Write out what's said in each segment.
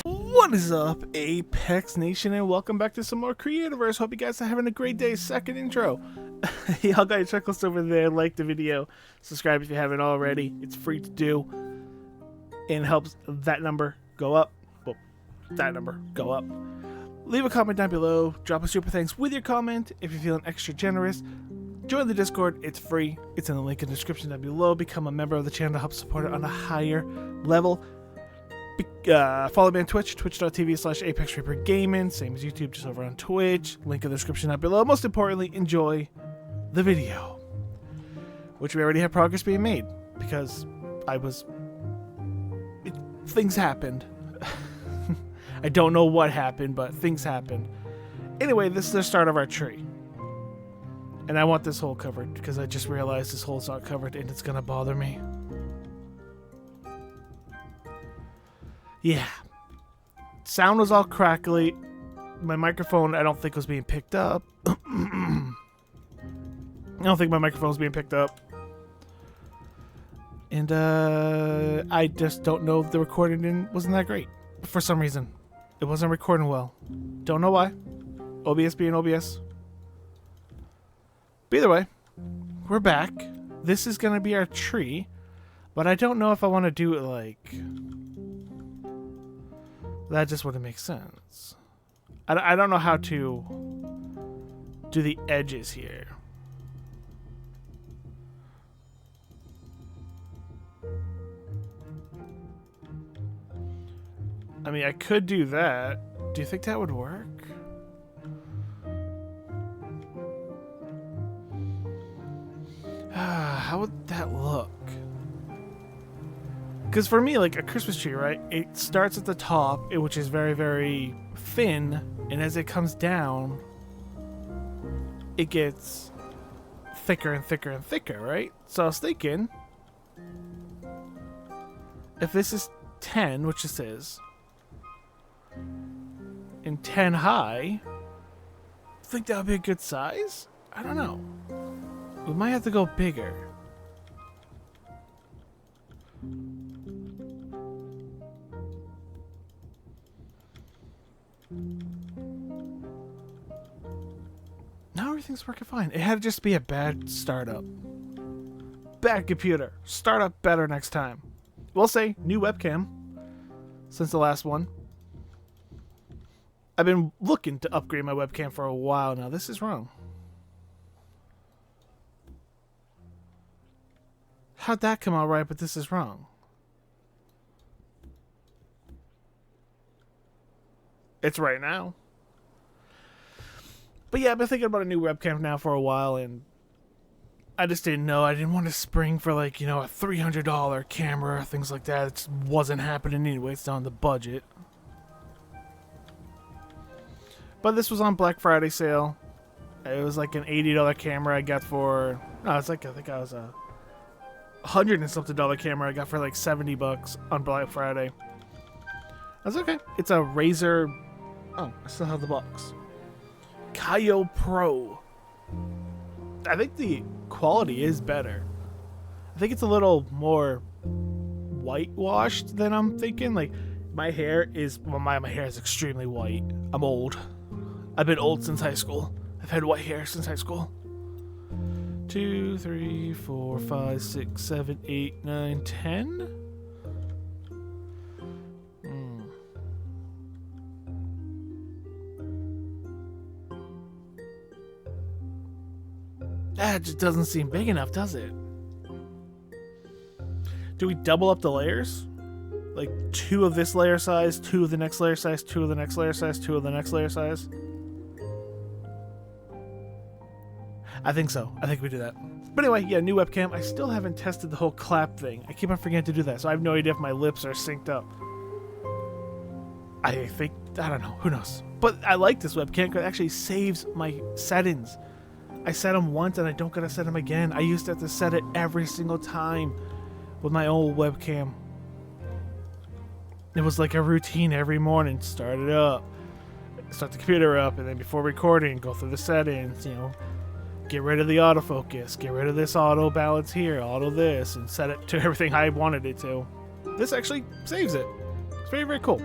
What is up, Apex Nation, and welcome back to some more Creativerse. Hope you guys are having a great day. Second intro. Y'all got your checklist over there. Like the video. Subscribe if you haven't already. It's free to do. And helps that number go up. Well, that number go up. Leave a comment down below. Drop a super thanks with your comment if you're feeling extra generous. Join the Discord. It's free. It's in the link in the description down below. Become a member of the channel to help support it on a higher level. Follow me on Twitch, twitch.tv/ApexReaper Gaming, same as YouTube, just over on Twitch. Link in the description down below. Most importantly, enjoy the video, which we already have progress being made because things happened. I don't know what happened, but things happened. Anyway, this is the start of our tree, and I want this hole covered because I just realized this hole's not covered and it's gonna bother me. Yeah, sound was all crackly. My microphone, I don't think was being picked up. I don't think my microphone was being picked up. And I just don't know if the recording wasn't that great. For some reason, it wasn't recording well. Don't know why. OBS being OBS. But either way, we're back. This is going to be our tree. But I don't know if I want to do it like... That just wouldn't make sense. I don't know how to do the edges here. I mean, I could do that. Do you think that would work? How would that look? Because for me, like a Christmas tree, right? It starts at the top, which is very, very thin, and as it comes down, it gets thicker and thicker and thicker, right? So I was thinking, if this is 10, which this is, and 10 high, think that would be a good size? I don't know. We might have to go bigger. Now everything's working fine. It had to just be a bad startup. Bad computer. Startup better next time. We'll say new webcam since the last one. I've been looking to upgrade my webcam for a while now. This is wrong. How'd that come out right, but this is wrong? It's right now. But yeah, I've been thinking about a new webcam now for a while, and I just didn't know. I didn't want to spring for, like, you know, a $300 camera, things like that. It just wasn't happening anyway. It's on the budget. But this was on Black Friday sale. It was like an $80 camera I got for... No, it's like, I think I was a $100 and something camera I got for like $70 on Black Friday. That's okay. It's a Razer... Oh, I still have the box. Kaio Pro. I think the quality is better. I think it's a little more whitewashed than I'm thinking. Like, my hair is... Well, my hair is extremely white. I'm old. I've been old since high school. I've had white hair since high school. 2, 3, 4, 5, 6, 7, 8, 9, 10? That just doesn't seem big enough, does it? Do we double up the layers? Like 2 of this layer size, 2 of the next layer size, 2 of the next layer size, 2 of the next layer size? I think so. I think we do that. But anyway, yeah, new webcam. I still haven't tested the whole clap thing. I keep on forgetting to do that, so I have no idea if my lips are synced up. I don't know. Who knows? But I like this webcam because it actually saves my settings. I set them once and I don't gotta set them again. I used to have to set it every single time with my old webcam. It was like a routine every morning. Start it up, start the computer up, and then before recording, go through the settings, you know, get rid of the autofocus, get rid of this auto balance here, auto this, and set it to everything I wanted it to. This actually saves it. It's very, very cool.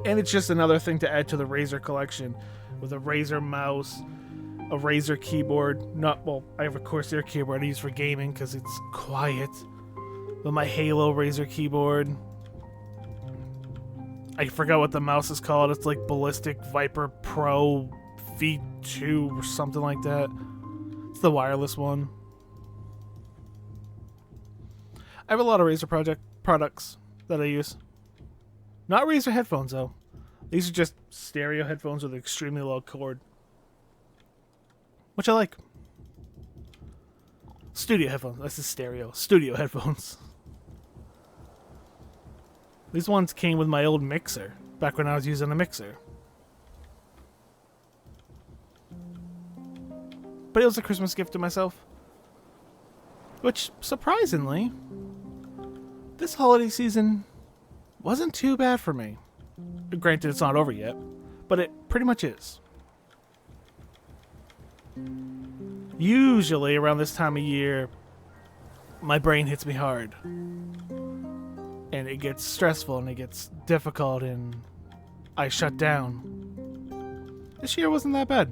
And it's just another thing to add to the Razer collection with a Razer mouse, a Razer keyboard. I have a Corsair keyboard I use for gaming because it's quiet. With my Halo Razer keyboard. I forgot what the mouse is called. It's like Ballistic Viper Pro V2 or something like that. It's the wireless one. I have a lot of Razer products that I use. Not Razer headphones, though. These are just stereo headphones with an extremely low cord. Which I like. Studio headphones. This is stereo. Studio headphones. These ones came with my old mixer. Back when I was using a mixer. But it was a Christmas gift to myself. Which, surprisingly, this holiday season wasn't too bad for me. Granted, it's not over yet, but it pretty much is. Usually, around this time of year, my brain hits me hard. And it gets stressful, and it gets difficult, and I shut down. This year wasn't that bad.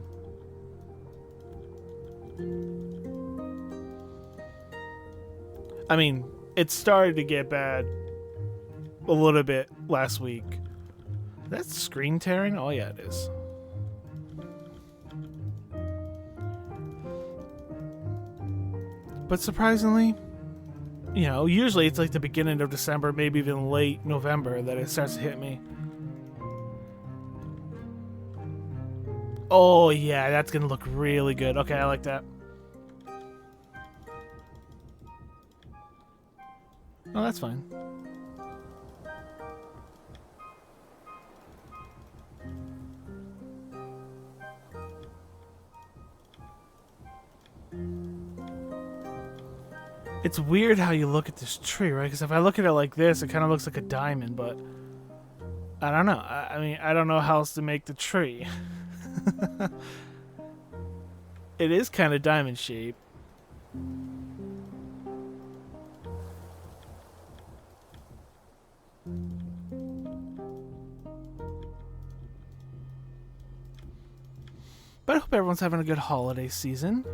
I mean, it started to get bad a little bit last week. That's screen tearing? Oh yeah, it is. But surprisingly, you know, usually it's like the beginning of December, maybe even late November that it starts to hit me. Oh yeah, that's gonna look really good. Okay, I like that. Oh, that's fine. It's weird how you look at this tree, right? Because if I look at it like this, it kind of looks like a diamond, but I don't know. I mean, I don't know how else to make the tree. It is kind of diamond shaped. But I hope everyone's having a good holiday season.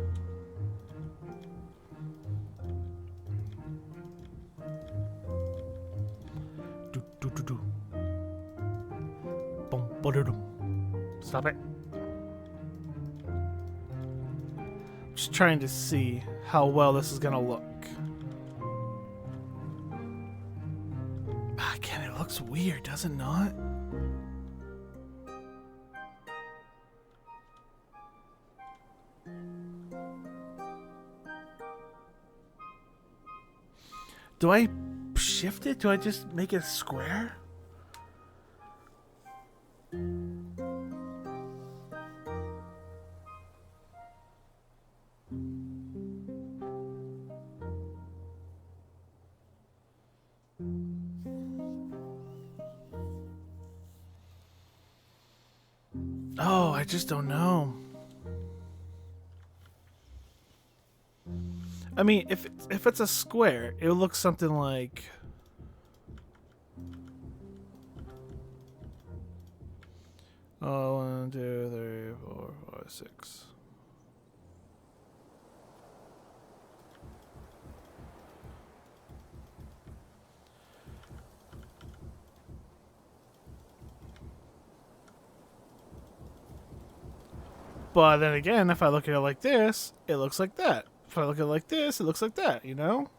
Stop it. Just trying to see how well this is gonna look. Again, it looks weird, does it not? Do I shift it? Do I just make it square? Oh, I just don't know. I mean, if it's a square, it looks something like oh, 1, 2, 3, 4, 5, 6. But then again, if I look at it like this, it looks like that. If I look at it like this, it looks like that, you know?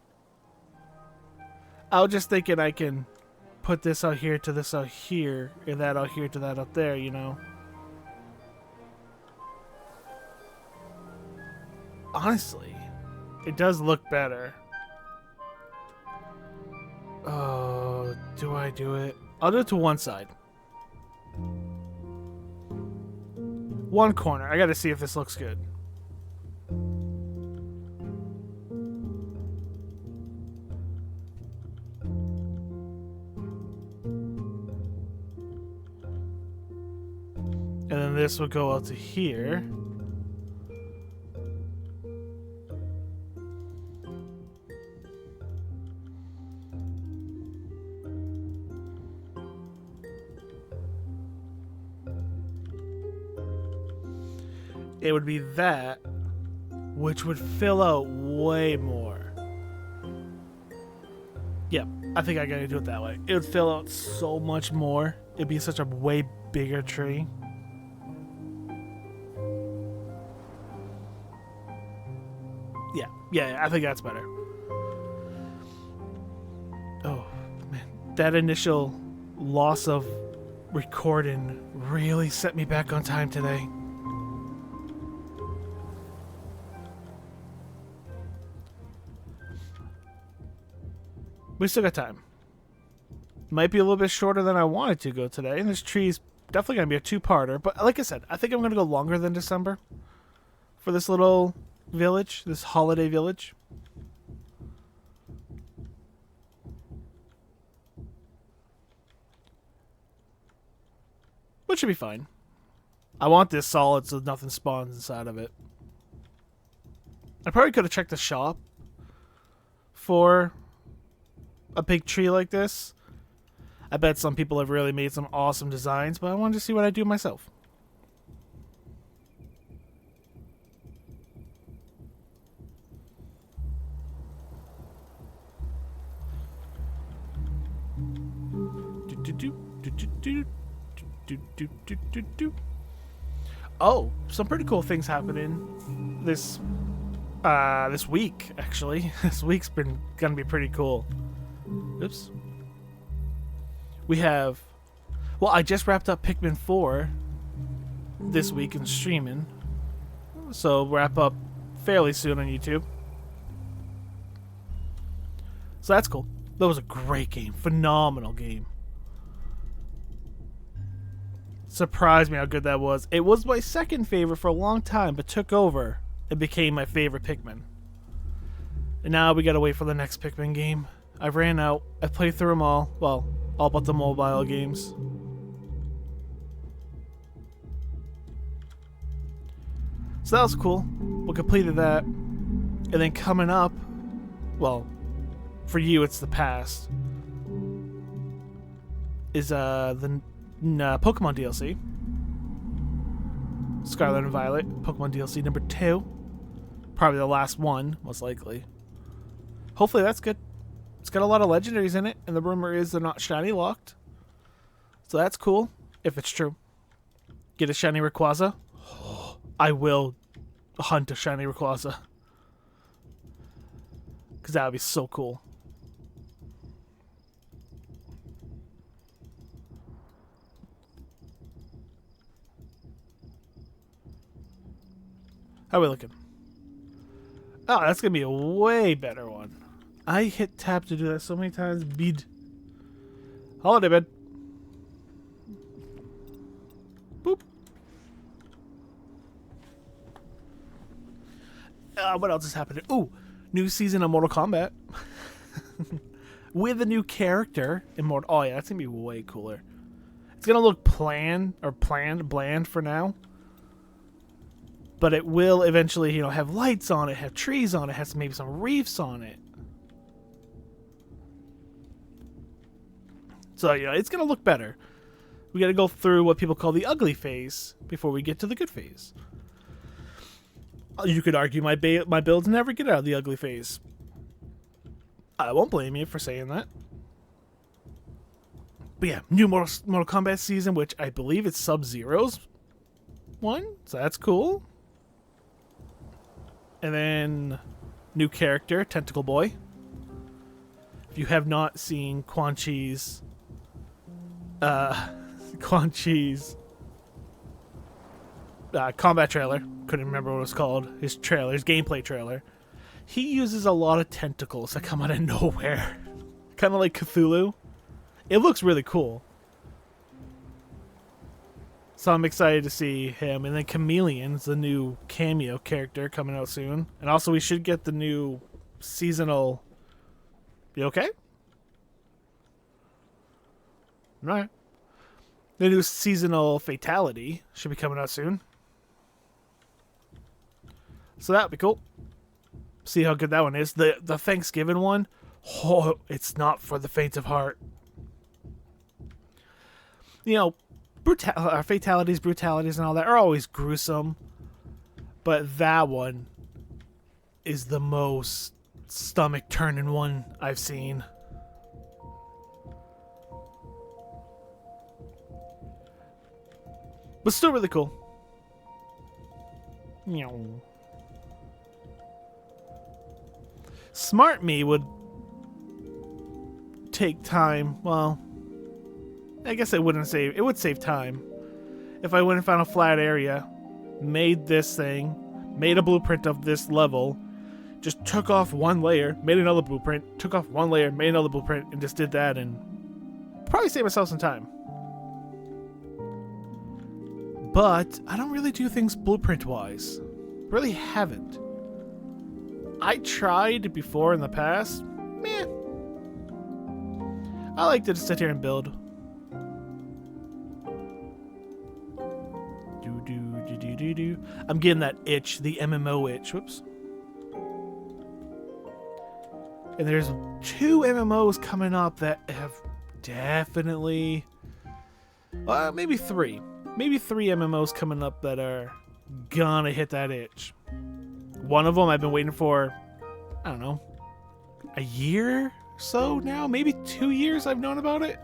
I was just thinking I can put this out here to this out here, and that out here to that out there, you know? Honestly, it does look better. Oh, do I do it? I'll do it to one side. One corner. I gotta see if this looks good. And then this will go out to here. it would be that, which would fill out way more. Yep, I think I gotta do it that way. It would fill out so much more. It'd be such a way bigger tree. Yeah, I think that's better. Oh, man. That initial loss of recording really set me back on time today. We still got time. Might be a little bit shorter than I wanted to go today. And this tree's definitely going to be a two-parter. But like I said, I think I'm going to go longer than December for this little village, this holiday village. Which should be fine. I want this solid so nothing spawns inside of it. I probably could have checked the shop for a big tree like this. I bet some people have really made some awesome designs, but I wanted to see what I do myself. Oh, some pretty cool things happening this week, actually. This week's been gonna be pretty cool. Oops. We have, well, I just wrapped up Pikmin 4 this week in streaming, so wrap up fairly soon on YouTube. So that's cool. That was a great game, phenomenal game. Surprised me how good that was. It was my second favorite for a long time, but took over and became my favorite Pikmin. And now we gotta wait for the next Pikmin game. I've ran out. I've played through them all. Well, all but the mobile games. So that was cool. We completed that. And then coming up, well, for you it's the past, is the Pokemon DLC. Scarlet and Violet, Pokemon DLC number 2. Probably the last one, most likely. Hopefully that's good. It's got a lot of legendaries in it, and the rumor is they're not shiny locked. So that's cool, if it's true. Get a shiny Rayquaza. I will hunt a shiny Rayquaza. Because that would be so cool. How are we looking? Oh, that's going to be a way better one. I hit tab to do that so many times. Bid. Holiday bed. Boop. What else is happening? Ooh, new season of Mortal Kombat. With a new character in Mortal... Oh, yeah, that's going to be way cooler. It's going to look bland for now. But it will eventually, have lights on it, have trees on it, has maybe some reefs on it. So, it's going to look better. We got to go through what people call the ugly phase before we get to the good phase. You could argue my builds never get out of the ugly phase. I won't blame you for saying that. But yeah, new Mortal Kombat season, which I believe it's Sub-Zero's one. So that's cool. And then new character, Tentacle Boy. If you have not seen Quan Chi's combat trailer, couldn't remember what it was called, his gameplay trailer, he uses a lot of tentacles that come out of nowhere. Kind of like Cthulhu. It looks really cool. So I'm excited to see him. And then Chameleon's the new cameo character coming out soon. And also we should get the new seasonal... You okay? Alright. The new seasonal fatality should be coming out soon. So that would be cool. See how good that one is. The Thanksgiving one, oh, it's not for the faint of heart. Fatalities, brutalities, and all that are always gruesome. But that one is the most stomach turning one I've seen. But still really cool. Smart me would take time. Well, I guess it wouldn't save. It would save time if I went and found a flat area, made this thing, made a blueprint of this level, just took off one layer, made another blueprint, took off one layer, made another blueprint, and just did that, and probably save myself some time. But I don't really do things blueprint-wise. Really haven't. I tried before in the past. Meh. I like to just sit here and build. I'm getting that itch, the MMO itch. Whoops. And there's 2 MMOs coming up that have definitely... maybe 3. Maybe 3 MMOs coming up that are gonna hit that itch. One of them I've been waiting for, I don't know, a year or so now? Maybe 2 years I've known about it.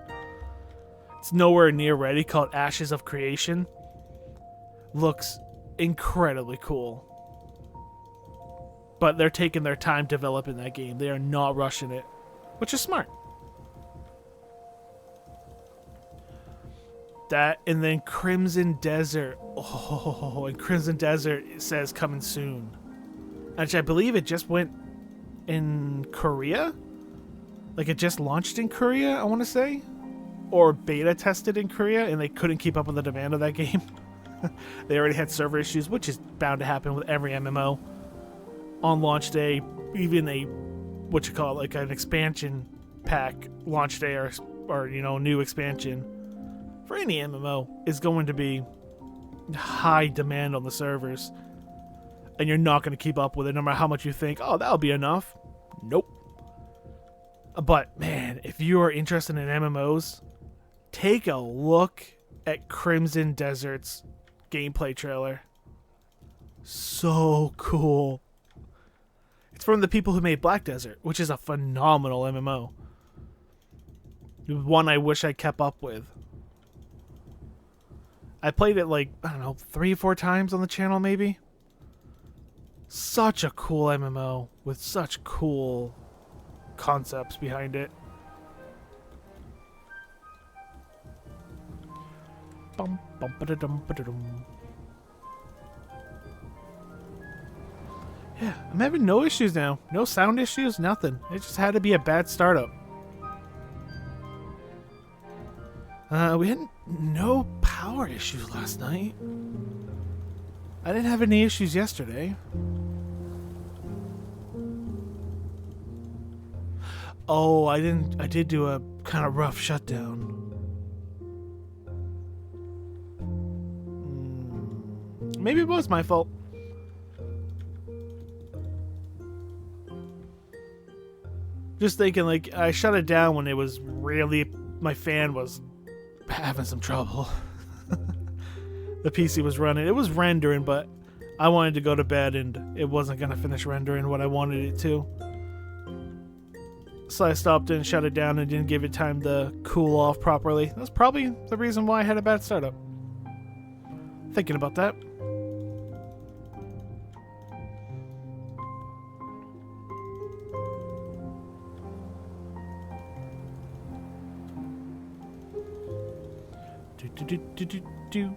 It's nowhere near ready, called Ashes of Creation. Looks incredibly cool. But they're taking their time developing that game. They are not rushing it, which is smart. That, and then Crimson Desert. Oh, and Crimson Desert, it says coming soon. Actually, I believe it just went in Korea? Like, it just launched in Korea, I want to say? Or beta tested in Korea, and they couldn't keep up with the demand of that game. They already had server issues, which is bound to happen with every MMO. On launch day, even a, like an expansion pack launch day or you know, new expansion for any MMO is going to be high demand on the servers. And you're not going to keep up with it no matter how much you think, oh, that'll be enough. Nope. But, man, if you are interested in MMOs, take a look at Crimson Desert's gameplay trailer. So cool. It's from the people who made Black Desert, which is a phenomenal MMO. One I wish I kept up with. I played it like, I don't know, 3 or 4 times on the channel maybe. Such a cool MMO with such cool concepts behind it. Yeah, I'm having no issues now. No sound issues, nothing. It just had to be a bad startup. We had no power issues last night. I didn't have any issues yesterday. Oh, I did do a kind of rough shutdown. Maybe it was my fault. Just thinking, like, I shut it down when it was really, my fan was having some trouble. The PC was running. It was rendering, but I wanted to go to bed and it wasn't going to finish rendering what I wanted it to. So I stopped and shut it down and didn't give it time to cool off properly. That's probably the reason why I had a bad startup. Thinking about that. Do.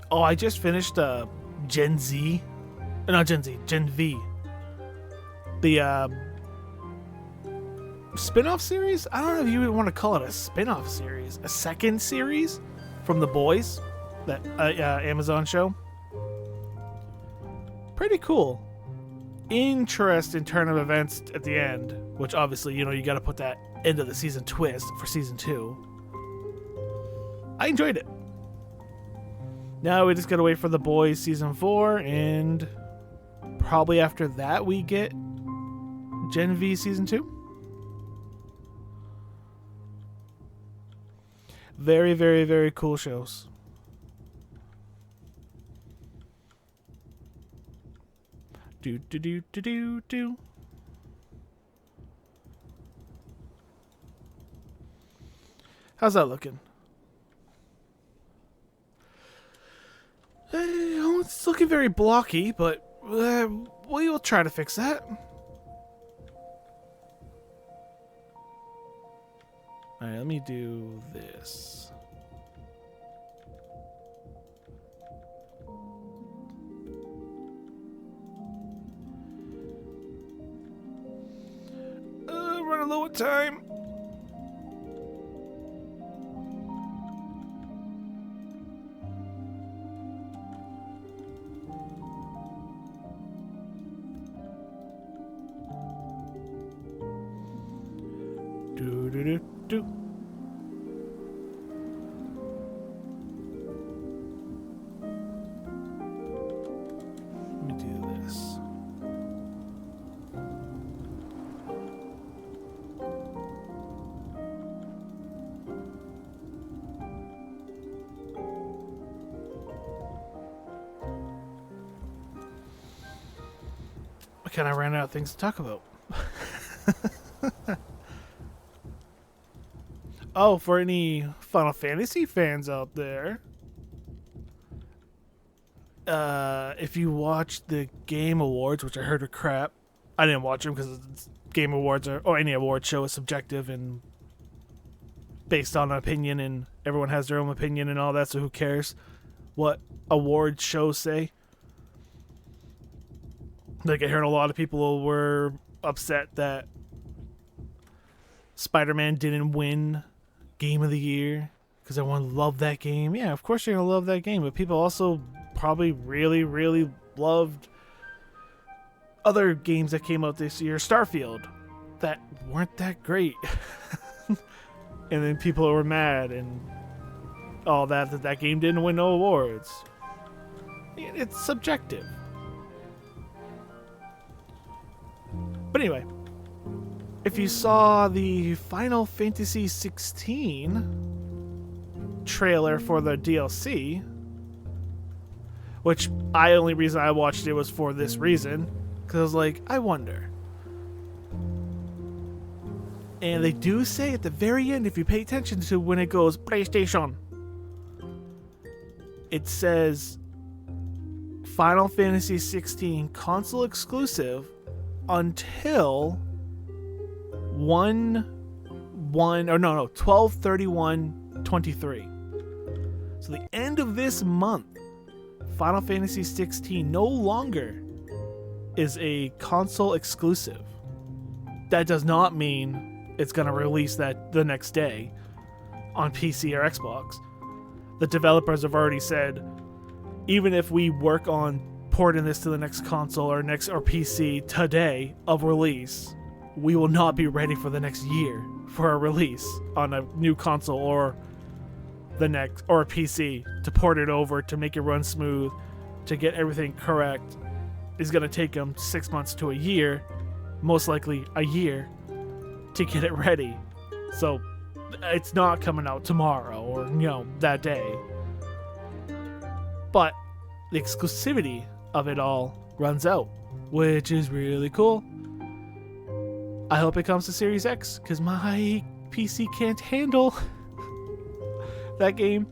Oh, I just finished Gen Z. Not Gen Z, Gen V. The spin-off series? I don't know if you would want to call it a spin-off series. A second series from The Boys, that Amazon show. Pretty cool. Interesting turn of events at the end, which obviously, you know, you got to put that end of the season twist for season 2. I enjoyed it. Now we just gotta wait for The Boys season 4, and probably after that we get Gen V season 2. Very, very, very cool shows. Do do do do do do. How's that looking? It's looking very blocky, but we'll try to fix that. Alright, let me do this. Running low on time. Do do do do. Let me do this. I kind of ran out of things to talk about. Oh, for any Final Fantasy fans out there, if you watch the Game Awards, which I heard are crap, I didn't watch them because Game Awards or any award show is subjective and based on opinion, and everyone has their own opinion and all that, so who cares what award shows say? Like, I heard a lot of people were upset that Spider-Man didn't win Game of the Year because everyone loved that game. Yeah, of course you're gonna love that game, but people also probably really, really loved other games that came out this year, Starfield, that weren't that great. And then people were mad and all that game didn't win no awards. It's subjective. But anyway, if you saw the Final Fantasy 16 trailer for the DLC, which only reason I watched it was for this reason, because I was like, I wonder. And they do say at the very end, if you pay attention to when it goes PlayStation, it says Final Fantasy 16 console exclusive until 12/31/23. So the end of this month, Final Fantasy 16 no longer is a console exclusive. That does not mean it's going to release that the next day on PC or Xbox. The developers have already said, even if we work on porting this to the next console or PC today of release, we will not be ready for the next year for a release on a new console or a PC to port it over, to make it run smooth, to get everything correct. Is going to take them 6 months to a year, most likely a year, to get it ready. So it's not coming out tomorrow or that day. But the exclusivity of it all runs out, which is really cool. I hope it comes to Series X, because my PC can't handle that game.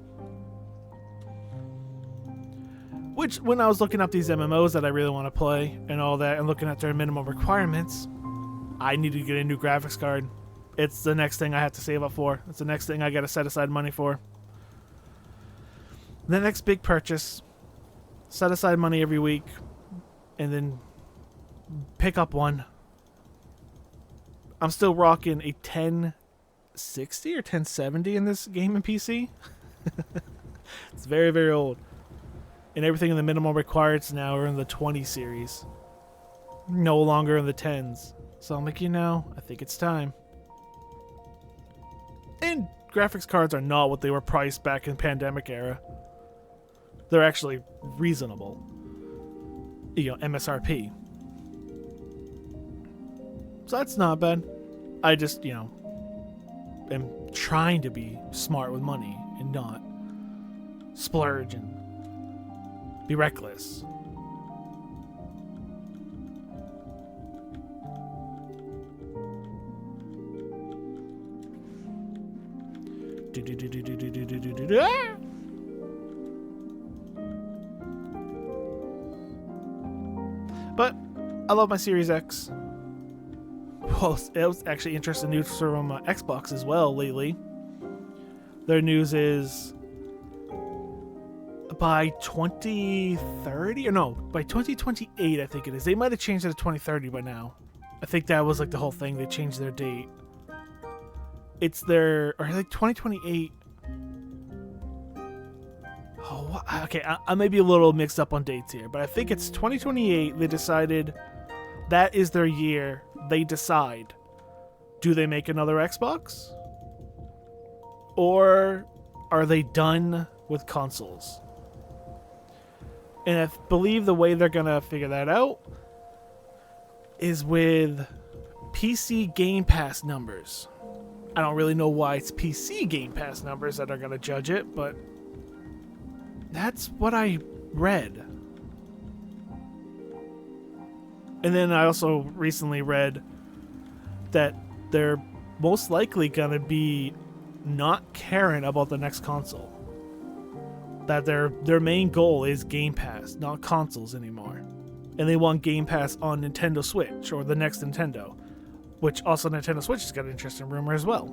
Which, when I was looking up these MMOs that I really want to play and all that, and looking at their minimum requirements, I need to get a new graphics card. It's the next thing I have to save up for. It's the next thing I got to set aside money for. The next big purchase. Set aside money every week, and then pick up one. I'm still rocking a 1060 or 1070 in this game and PC. It's very, very old. And everything in the minimum requirements now are in the 20 series. No longer in the 10s. So I'm like, I think it's time. And graphics cards are not what they were priced back in pandemic era. They're actually reasonable. MSRP. So that's not bad. I just, am trying to be smart with money and not splurge and be reckless. But I love my Series X. Well, it was actually interesting news from Xbox as well lately. Their news is by 2030, or no, by 2028, I think it is. They might have changed it to 2030 by now. I think that was like the whole thing. They changed their date. It's their, or like 2028. Oh, okay. I may be a little mixed up on dates here, but I think it's 2028. They decided that is their year. They decide, do they make another Xbox? Or are they done with consoles? And I believe the way they're going to figure that out is with PC Game Pass numbers. I don't really know why it's PC Game Pass numbers that are going to judge it, but that's what I read. And then I also recently read that they're most likely going to be not caring about the next console. That their main goal is Game Pass, not consoles anymore. And they want Game Pass on Nintendo Switch or the next Nintendo, which also Nintendo Switch has got an interesting rumor as well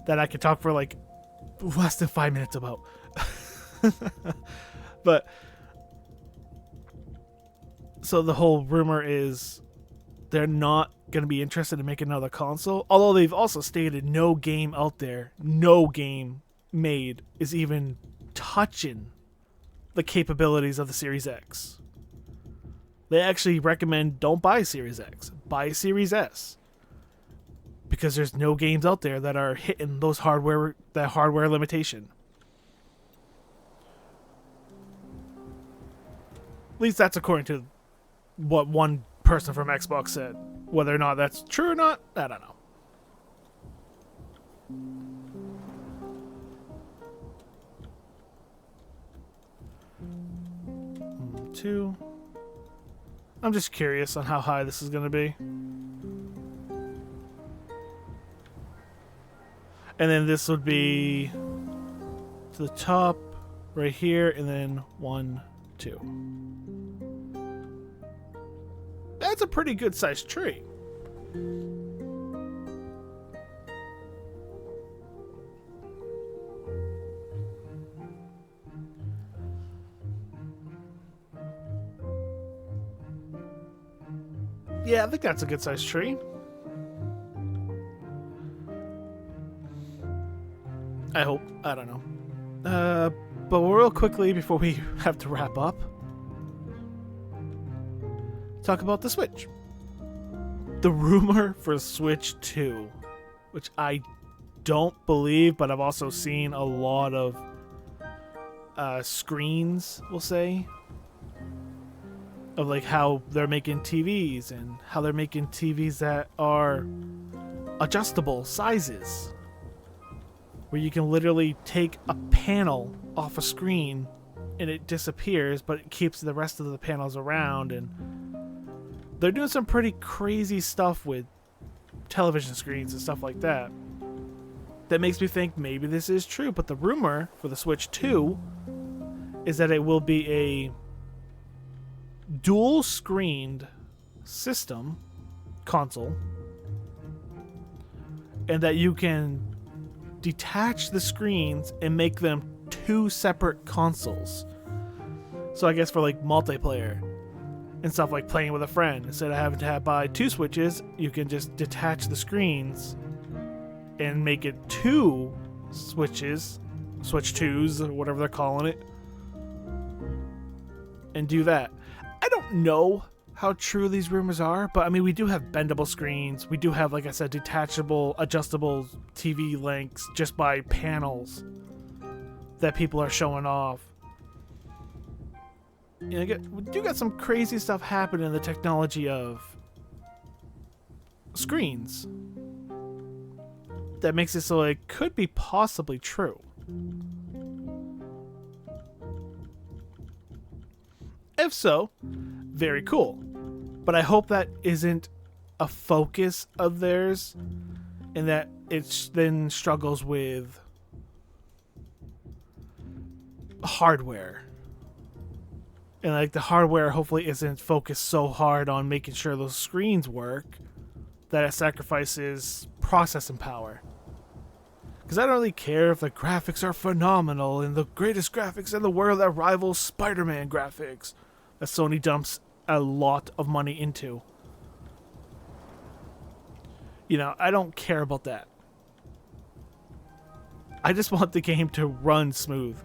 that I could talk for like less than 5 minutes about. But so the whole rumor is they're not going to be interested in making another console, although they've also stated no game out there, no game made is even touching the capabilities of the Series X. They actually recommend don't buy Series X, buy Series S, because there's no games out there that are hitting that hardware limitation. At least that's according to what one person from Xbox said. Whether or not that's true or not, I don't know. Two. I'm just curious on how high this is going to be. And then this would be to the top right here, and then 1, 2. That's a pretty good sized tree. Yeah, I think that's a good sized tree. I hope. I don't know. But real quickly before we have to wrap up, talk about the Switch. The rumor for Switch 2, which I don't believe, but I've also seen a lot of screens, we'll say, of like how they're making TVs and how they're making TVs that are adjustable sizes, where you can literally take a panel off a screen and it disappears, but it keeps the rest of the panels around. And they're doing some pretty crazy stuff with television screens and stuff like that. That makes me think maybe this is true. But the rumor for the Switch 2 is that it will be a dual screened system console, and that you can detach the screens and make them two separate consoles. So I guess for like multiplayer and stuff, like playing with a friend, instead of having to buy two Switches, you can just detach the screens and make it two Switches, Switch 2s, or whatever they're calling it, and do that. I don't know how true these rumors are, but I mean, we do have bendable screens. We do have, like I said, detachable, adjustable TV lengths just by panels that people are showing off. You know, we do got some crazy stuff happening in the technology of screens. that makes it so it could be possibly true. If so, very cool. But I hope that isn't a focus of theirs, and that it then struggles with hardware. And like the hardware hopefully isn't focused so hard on making sure those screens work that it sacrifices processing power. Because I don't really care if the graphics are phenomenal and the greatest graphics in the world that rivals Spider-Man graphics that Sony dumps a lot of money into. You know, I don't care about that. I just want the game to run smooth.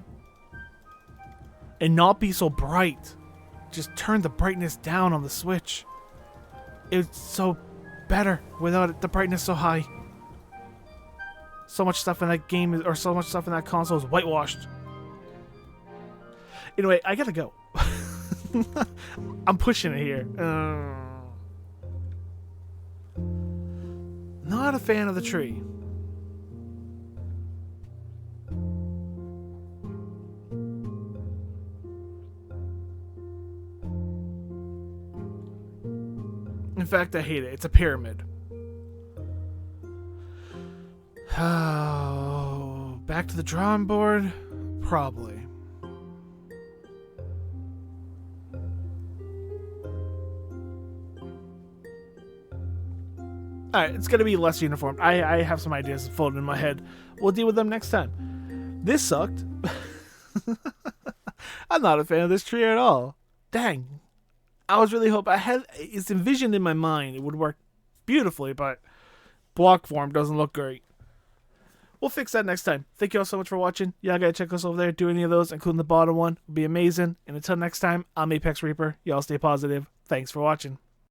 And not be so bright. Just turn the brightness down on the Switch. It's so better without the brightness so high. So much stuff in that game, or so much stuff in that console is whitewashed. Anyway, I gotta go. I'm pushing it here. Not a fan of the tree. In fact, I hate it. It's a pyramid. Oh, back to the drawing board? Probably. Alright, it's going to be less uniform. I have some ideas floating in my head. We'll deal with them next time. This sucked. I'm not a fan of this tree at all. Dang. I was really hoping, it's envisioned in my mind it would work beautifully, but block form doesn't look great. We'll fix that next time. Thank you all so much for watching. Y'all gotta check us over there. Do any of those, including the bottom one. Would be amazing. And until next time, I'm ApexReaper. Y'all stay positive. Thanks for watching.